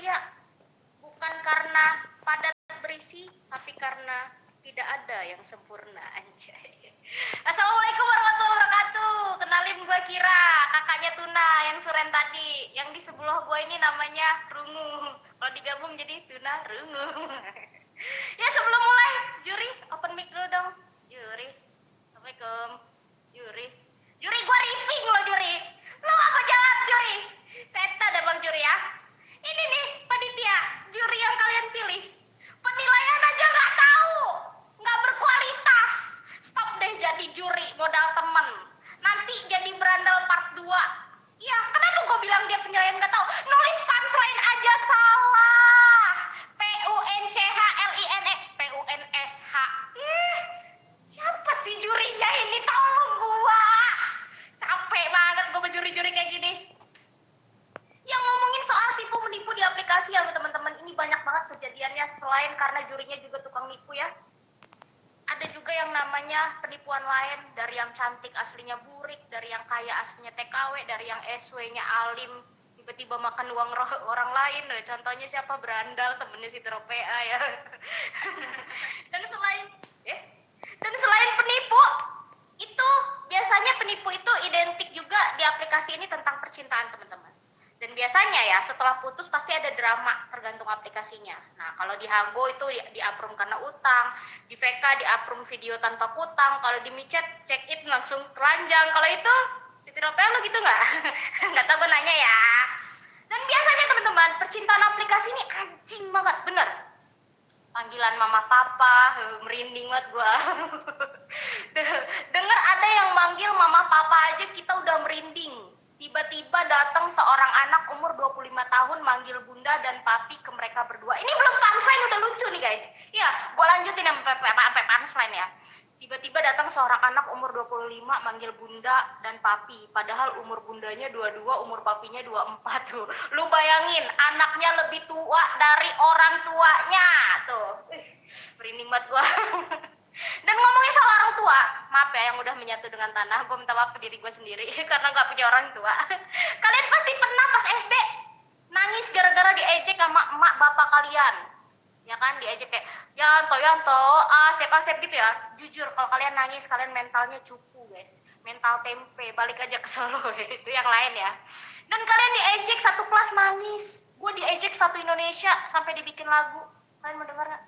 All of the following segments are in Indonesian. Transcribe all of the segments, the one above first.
Surya. Bukan karena padat berisi, tapi karena tidak ada yang sempurna, anjay. Assalamualaikum warahmatullahi wabarakatuh. Kenalin gue Kira, kakaknya Tuna yang suren tadi. Yang di sebelah gue ini namanya Rungu. Kalau digabung jadi Tuna Rungu. Ya sebelum mulai, Juri, open mic dulu dong. Juri, Assalamualaikum. Juri, gue ripping loh Juri. Lo apa jawab Juri? Seta dah Bang Juri ya. Ini nih panitia, juri yang kalian pilih. Penilaian aja nggak tahu, nggak berkualitas. Stop deh jadi juri modal temen. Nanti jadi berandal part 2. Ya, kenapa gue bilang dia penilaian nggak tahu? Nulis punchline aja salah. PUNCHLINE, PUNSH. Siapa sih jurinya ini? Tolong gua. Capek banget gue berjuri-juri kayak gini. Yang ngomongin soal tipu menipu di aplikasi ya teman-teman, ini banyak banget kejadiannya. Selain karena jurinya juga tukang nipu ya, ada juga yang namanya penipuan lain. Dari yang cantik aslinya burik, dari yang kaya aslinya TKW, dari yang SW-nya alim tiba-tiba makan uang orang lain. Contohnya siapa? Berandal, temennya si Tropea ya. Dan selain penipu itu, biasanya penipu itu identik juga di aplikasi ini tentang percintaan teman-teman. Dan biasanya ya setelah putus pasti ada drama tergantung aplikasinya. Nah kalau di Hago itu di-approve karena utang, di VK di-approve video tanpa utang, kalau di micet check it langsung telanjang. Kalau itu si Tiropel lo gitu nggak? Nggak tahu gue nanya ya. Dan biasanya teman-teman percintaan aplikasi ini anjing banget, bener. Panggilan mama papa, merinding banget gue. Dengar ada yang manggil mama papa aja kita udah merinding. Tiba-tiba datang seorang anak umur 25 tahun manggil bunda dan papi ke mereka berdua. Ini belum punchline udah lucu nih guys. Ya, gue lanjutin sampai punchline ya. Tiba-tiba datang seorang anak umur 25 manggil bunda dan papi. Padahal umur bundanya 22, umur papinya 24 tuh. Lu bayangin, anaknya lebih tua dari orang tuanya. Tuh, merinding banget gua. Dan ngomongin soal orang tua, maaf ya yang udah menyatu dengan tanah, gue minta maaf ke diri gue sendiri karena gak punya orang tua. Kalian pasti pernah pas SD nangis gara-gara diejek sama emak bapak kalian. Ya kan, diejek kayak Yanto, asep gitu ya. Jujur kalau kalian nangis, kalian mentalnya cupu guys, mental tempe, balik aja ke Solo. Itu yang lain ya. Dan kalian diejek satu kelas nangis, gue diejek satu Indonesia sampai dibikin lagu. Kalian mau denger gak?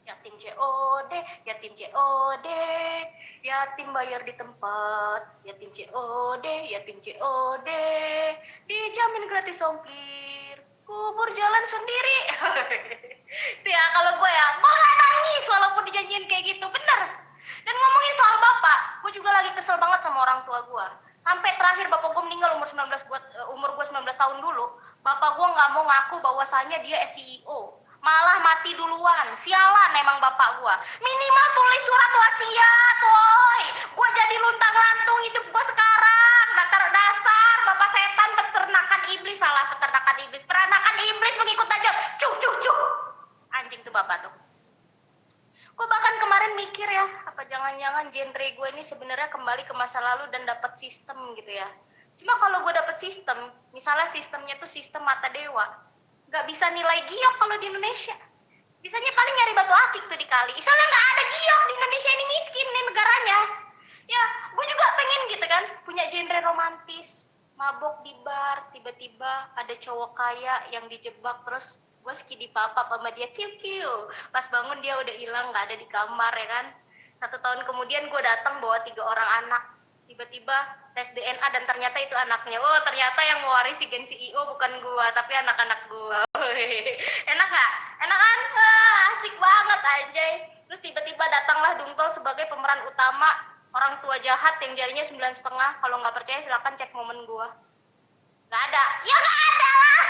Yatim COD, yatim COD, yatim bayar di tempat, yatim COD, yatim COD, dijamin gratis ongkir, kubur jalan sendiri. Itu ya kalau gue ya, gue gak nangis walaupun dijanjiin kayak gitu, bener. Dan ngomongin soal bapak, gue juga lagi kesel banget sama orang tua gue. Sampai terakhir bapak gue meninggal umur gue 19 tahun dulu, bapak gue gak mau ngaku bahwasannya dia CEO. Malah mati duluan. Sialan emang bapak gua. Minimal tulis surat wasiat, woi. Gua jadi luntang-lantung hidup gua sekarang. Dasar bapak setan, peternakan iblis. Salah, peternakan iblis. Peranakan iblis mengikut aja. Cuh. Anjing tuh bapak tuh. Gua bahkan kemarin mikir ya, apa jangan-jangan genre gue ini sebenarnya kembali ke masa lalu dan dapat sistem gitu ya. Cuma kalau gue dapat sistem, misalnya sistemnya tuh sistem mata dewa, nggak bisa nilai giok kalau di Indonesia. Bisanya paling nyari batu akik tuh di kali. Soalnya nggak ada giok di Indonesia, ini miskin nih negaranya. Ya, gue juga pengen gitu kan, punya genre romantis. Mabok di bar, tiba-tiba ada cowok kaya yang dijebak, terus gue skidi papa sama dia, kiu. Pas bangun dia udah hilang, nggak ada di kamar ya kan. 1 tahun kemudian gue datang bawa 3 orang anak. Tiba-tiba tes DNA dan ternyata itu anaknya. Oh, ternyata yang mewarisi gen CEO bukan gua, tapi anak-anak gua. Enak gak? Enak kan? Asik banget anjay. Terus tiba-tiba datanglah Dungkol sebagai pemeran utama, orang tua jahat yang jarinya 9,5. Kalau nggak percaya silakan cek momen gua. Gak ada. Ya gak ada lah.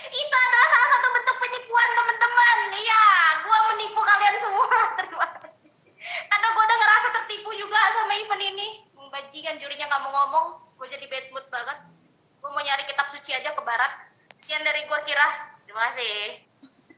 Itu adalah salah satu bentuk penipuan teman-teman. Iya, gua menipu kalian semua. Terima kasih. Karena gue udah ngerasa tertipu juga sama event ini. Bajingan jurinya gak mau ngomong, gue jadi bad mood banget. Gue mau nyari kitab suci aja ke barat. Sekian dari gue Kira. Terima kasih.